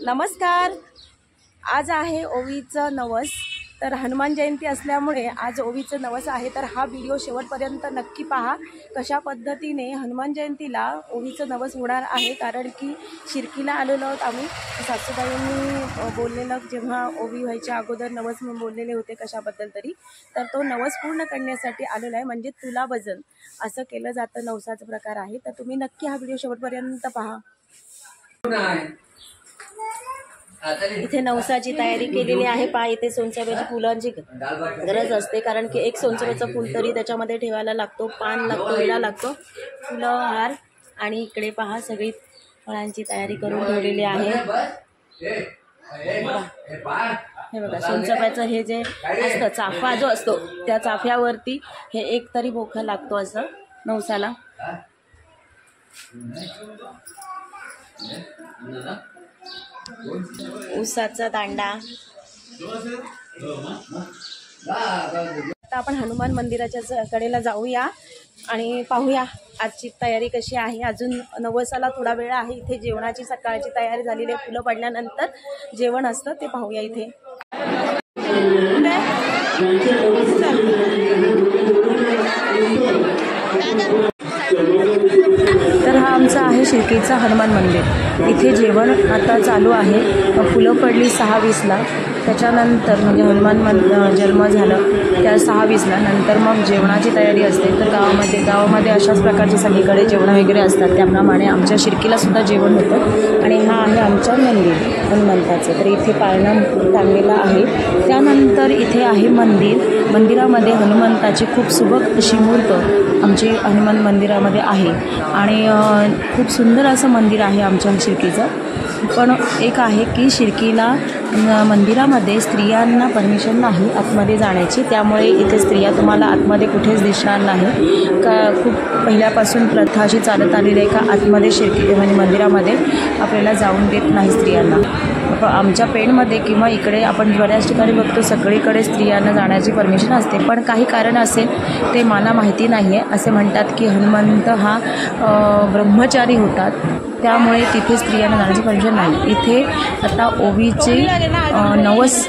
नमस्कार। आज आहे ओवीचं नवस। तर हनुमान जयंती असल्यामुळे आज ओवीचं नवस आहे। तर हा व्हिडिओ शेवटपर्यंत नक्की पहा कशा पद्धतीने हनुमान जयंतीला ओवीचं नवस होणार आहे। कारण की शिर्कीला आलेलो आहोत आम्ही। सासूबाईंनी बोललेलं जेव्हा ओवी व्हायच्या अगोदर नवस म्हणून बोललेले होते कशाबद्दल तरी, तर तो नवस पूर्ण करण्यासाठी आलेला आहे। म्हणजे तुला वजन असं केलं जातं, नवसाचा प्रकार आहे। तर तुम्ही नक्की हा व्हिडिओ शेवटपर्यंत पहा। इथे नवसाची तयारी केलेली आहे। पहा इथे सोनचाफ्याची फुलांची गरज असते, कारण की एक सोनचाफ्याचं फुल तरी त्याच्यामध्ये ठेवायला लागतो, पान लागतो, विडा लागतो, फुलं, हार। आणि इकडे पहा सगळी फळांची तयारी करून ठेवलेली आहे। हे बघा सोनचाफ्याचं हे जे असतं चाफा जो असतो त्या चाफ्यावरती हे एक तरी बोखा लागतो असं नवसाला। उसाचा दांडा। आता आपण हनुमान मंदिराच्या कडेला जाऊया आणि पाहूया आजची तयारी कशी आहे। अजून नवसाला थोडा वेळ आहे। इथे जेवणाची सकाळची तयारी झालेली आहे। फुलं पडल्यानंतर जेवण असतं ते पाहूया इथे। तर हा आमचा आहे शिर्कीचा हनुमान मंदिर। इथे जेवण आता चालू आहे। फुलं पडली 6:20ला, त्याच्यानंतर म्हणजे हनुमान जन्म झालं त्या 6:20ला, नंतर मग जेवणाची तयारी असते। तर गावामध्ये अशाच प्रकारचे सगळीकडे जेवण वगैरे असतात, त्याप्रमाणे आमच्या शिर्कीला सुद्धा जेवण होतं। आणि हा आहे आमचं मंदिर हनुमंताचं। तर इथे पाळणा टांगलेला आहे। त्यानंतर इथे आहे मंदिरामध्ये हनुमंताची खूप सुबक अशी मूर्त आमची हनुमान मंदिरामध्ये आहे। आणि खूप सुंदर असं मंदिर आहे आमच्या शिर्कीचं। पण एक आहे की शिर्कीला मंदिरामध्ये स्त्रियांना परमिशन नाही आतमध्ये जाण्याची, त्यामुळे इथे स्त्रिया तुम्हाला आतमध्ये कुठेच दिसणार नाही। खूप पहिल्यापासून प्रथा अशी चालत आलेली आहे का आतमध्ये शिर्की म्हणजे मंदिरामध्ये आपल्याला जाऊन देत नाही स्त्रियांना। आमच्या पेणमध्ये किंवा इकडे आपण बऱ्याच ठिकाणी बघतो सगळीकडे स्त्रियांना जाण्याची परमिशन असते, पण काही कारण असेल ते मला माहिती नाही आहे। असे म्हणतात की हनुमंत हा ब्रह्मचारी होतात, त्यामुळे तिथे स्त्रियांना जाण्याची परमिशन नाही। इथे आता ओवीची नवस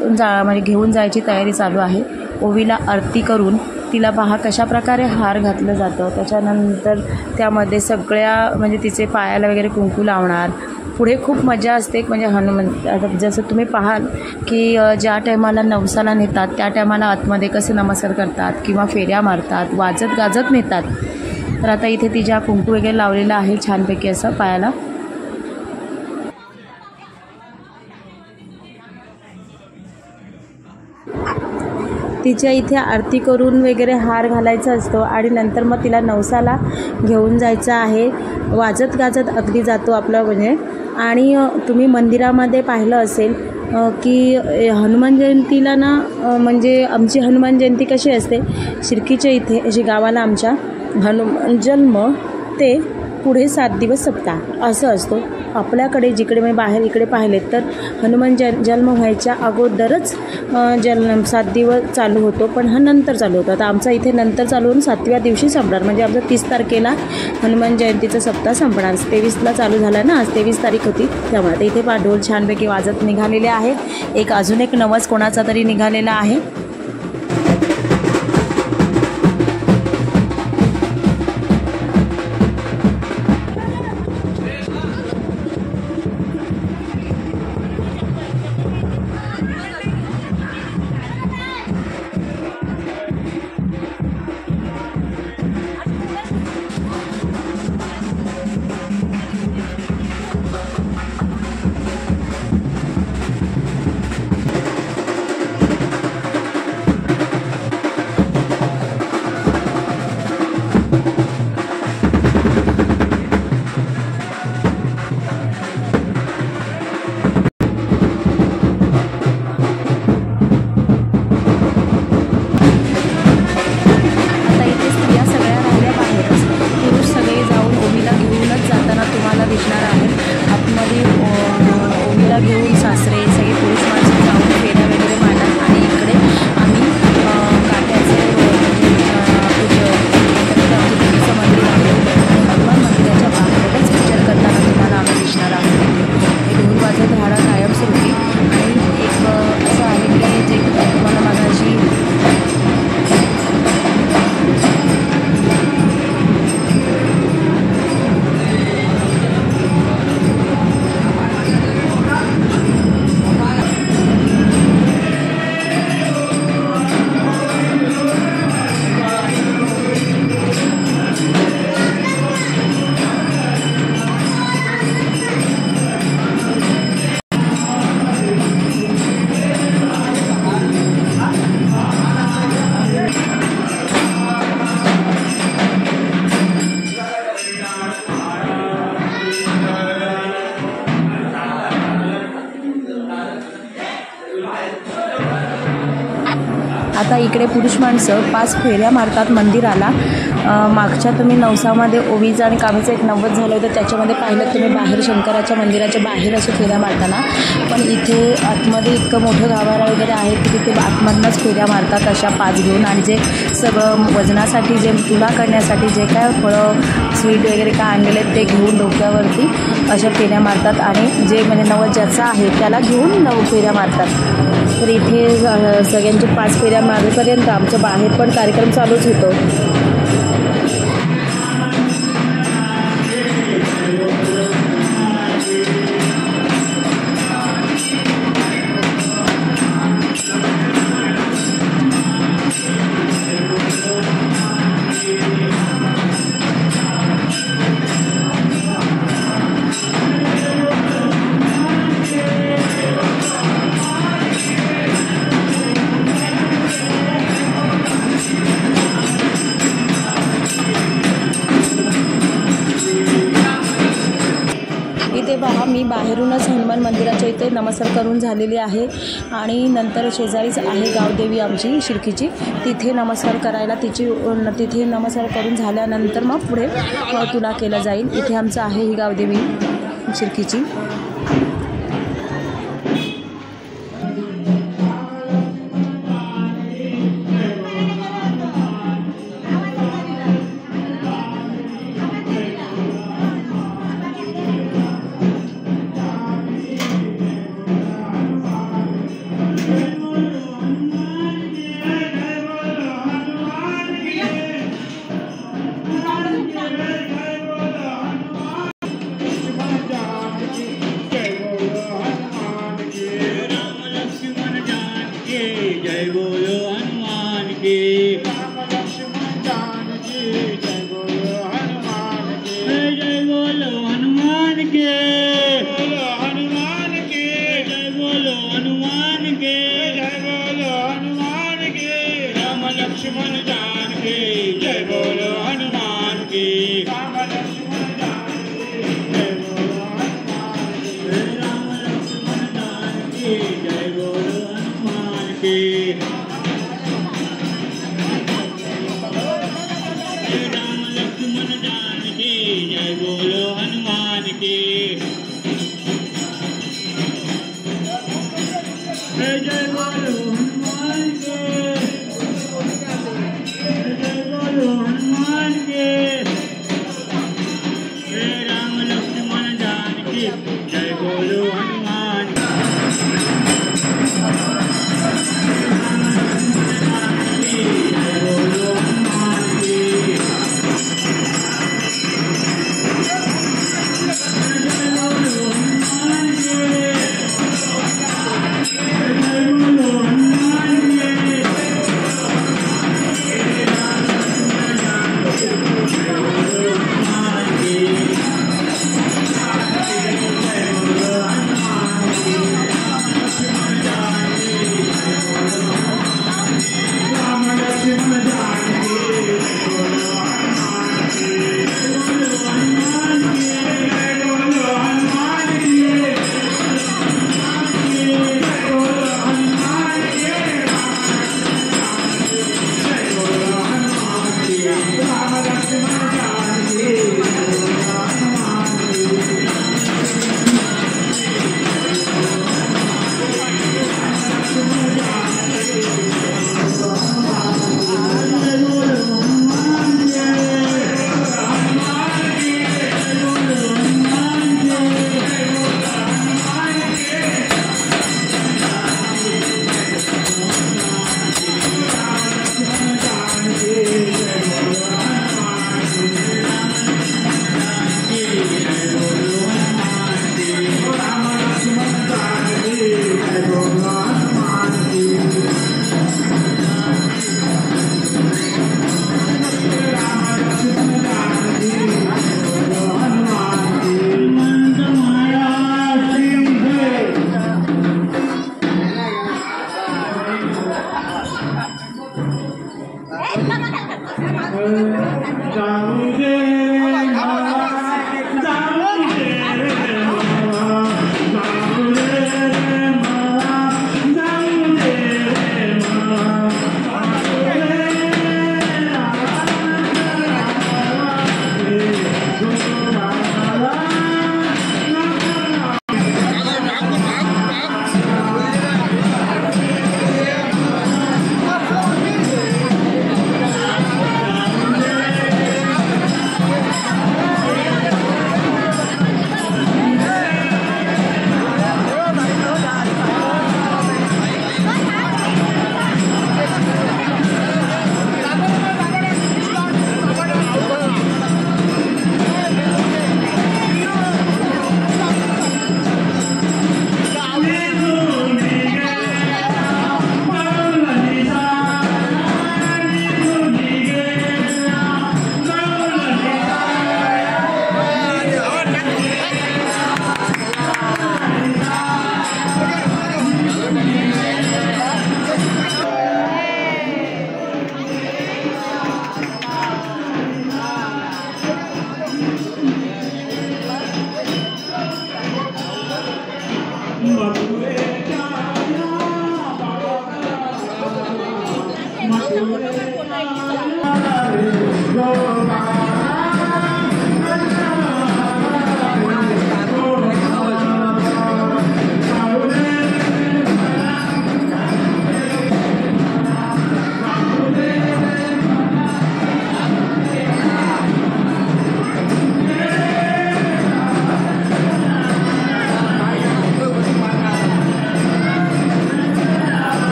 म्हणजे घेऊन जायची तयारी चालू आहे। ओवीला आरती करून तिला पहा कशा प्रकारे हार घातलं जातं। त्याच्यानंतर त्यामध्ये सगळ्या म्हणजे तिचे पायाला वगैरे कुंकू लावणार। पुढे खूप मजा असते। म्हणजे हनुमान आता जसं तुम्ही पाहाल की ज्या टायमाला नवसाला नेतात त्या टायमाला आतमध्ये कसे नमस्कार करतात किंवा फेऱ्या मारतात, वाजत गाजत नेतात। तर आता इथे तिच्या कुंकू वगैरे लावलेलं आहे छानपैकी असं पायाला। तिच्या इथे आरती करून वगैरे हार घालायचा असतो आणि नंतर मग तिला नवसाला घेऊन जायचं आहे। वाजत गाजत अगदी जातो आपलं म्हणजे। आणि तुम्ही मंदिरामध्ये पाहिलं असेल की हनुमान जयंतीला ना म्हणजे आमची हनुमान जयंती कशी असते, शिर्कीच्या इथे अशी गावाला आमच्या हनुमान जन्म ते पुढे 7 दिवस सप्ताह असं असतो। आपल्याकडे जिकडे मी बाहेर इकडे पाहिले तर हनुमान जन्म व्हायच्या अगोदरच 7 दिवस चालू होतो, पण हा नंतर चालू होतो। आता आमचा इथे नंतर चालू होऊन 7व्या दिवशी संपणार, म्हणजे आमचा 30 तारखेला हनुमान जयंतीचा सप्ताह संपणार। 23ला चालू झाला ना, आज 23 तारीख होती, त्यामुळे इथे पहा ढोल छानपैकी वाजत निघालेले आहेत। अजून एक नवस कोणाचा तरी निघालेला आहे। आता इकडे पुरुष माणसं 5 फेऱ्या मारतात मंदिराला. मागच्या तुम्ही नवसामध्ये ओवीचं आणि कामीचं एक नवस झालं होतं, त्याच्यामध्ये पाहिलं तुम्ही बाहेर शंकराच्या मंदिराच्या बाहेर अशा फेऱ्या मारताना. पण इथे आतमध्ये इतकं मोठं गाभारा वगैरे आहे की तिथे आतमधूनच फेऱ्या मारतात अशा 5 घेऊन. आणि जे सगळं वजनासाठी जे तुला करण्यासाठी जे काय फळं स्वीट वगैरे काय आणलेले आहेत ते घेऊन डोक्यावरती अशा फेऱ्या मारतात. आणि जे म्हणजे नवस ज्याचा आहे त्याला घेऊन फेऱ्या मारतात. तर इथे सगळ्यांचे 5 फेऱ्या मारेपर्यंत आमच्या बाहेर पण कार्यक्रम चालूच होतो. इथे पहा मी बाहेरूनच हनुमान मंदिराच्या इथे नमस्कार करून झालेली आहे. आणि नंतर शेजारीच आहे गावदेवी आमची शिर्कीची, तिथे नमस्कार करायला तिथे नमस्कार करून झाल्यानंतर मग पुढे तुला केलं जाईल. इथे आमचं आहे ही गावदेवी शिर्कीची. Hallelujah.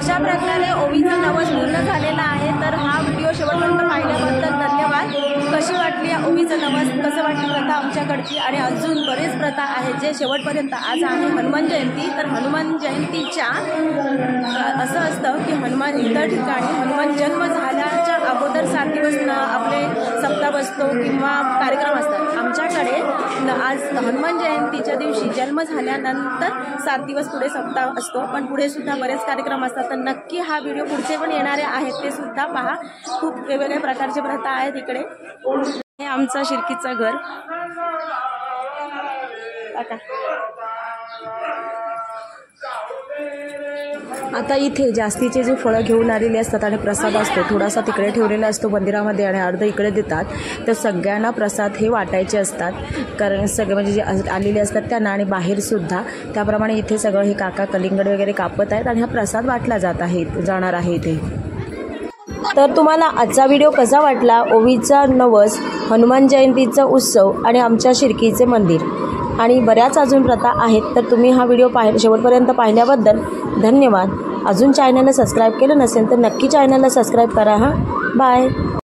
अशा प्रकारे ओवीचं नवस पूर्ण झालेला आहे। तर हा व्हिडिओ शेवटपर्यंत पाहिल्याबद्दल धन्यवाद। कशी वाटली या ओवीचं नवस, कसं वाटली प्रथा आमच्याकडची, आणि अजून बरेच प्रथा आहेत जे शेवटपर्यंत। आज आहे हनुमान जयंती, तर हनुमान जयंतीच्या असं असतं की हनुमान इतर ठिकाणी हनुमान जन्म झाल्याच्या अगोदर 7 दिवस आपले सप्ताह बसतो किंवा कार्यक्रम असतात। आमच्याकडे आज हनुमान जयंतीच्या दिवशी जन्म झाल्यानंतर 7 दिवस पुढे सप्ताह असतो, पण पुढे सुद्धा बरेच कार्यक्रम असतात। तर नक्की हा व्हिडिओ पुढचे पण येणारे आहेत ते सुद्धा पहा। खूप वेगवेगळ्या प्रकारचे प्रथा आहेत इकडे। हे आमचं शिर्कीचं घर आता इथे जास्तीचे जे फळं घेऊन आलेले असतात आणि प्रसाद असतो थोडासा तिकडे ठेवलेला असतो मंदिरामध्ये आणि अर्ध इकडे देतात। तर सगळ्यांना प्रसाद हे वाटायचे असतात, कारण सगळे म्हणजे जे आलेले असतात त्यांना आणि बाहेरसुद्धा। त्याप्रमाणे इथे सगळं हे काका कलिंगड वगैरे कापत आहेत आणि हा प्रसाद वाटला जाणार आहे इथे। तर तुम्हाला आजचा व्हिडिओ कसा वाटला? ओवीचा नवस, हनुमान जयंतीचा उत्सव आणि आमच्या शिर्कीचे मंदिर आणि बऱ्याच अजून प्रथा आहेत। तर तुम्ही हा व्हिडिओ शेवटपर्यंत पाहिल्याबद्दल धन्यवाद। अजून चॅनलला सबस्क्राईब केलं नसेल तर नक्की चॅनलला सबस्क्राईब करा। बाय।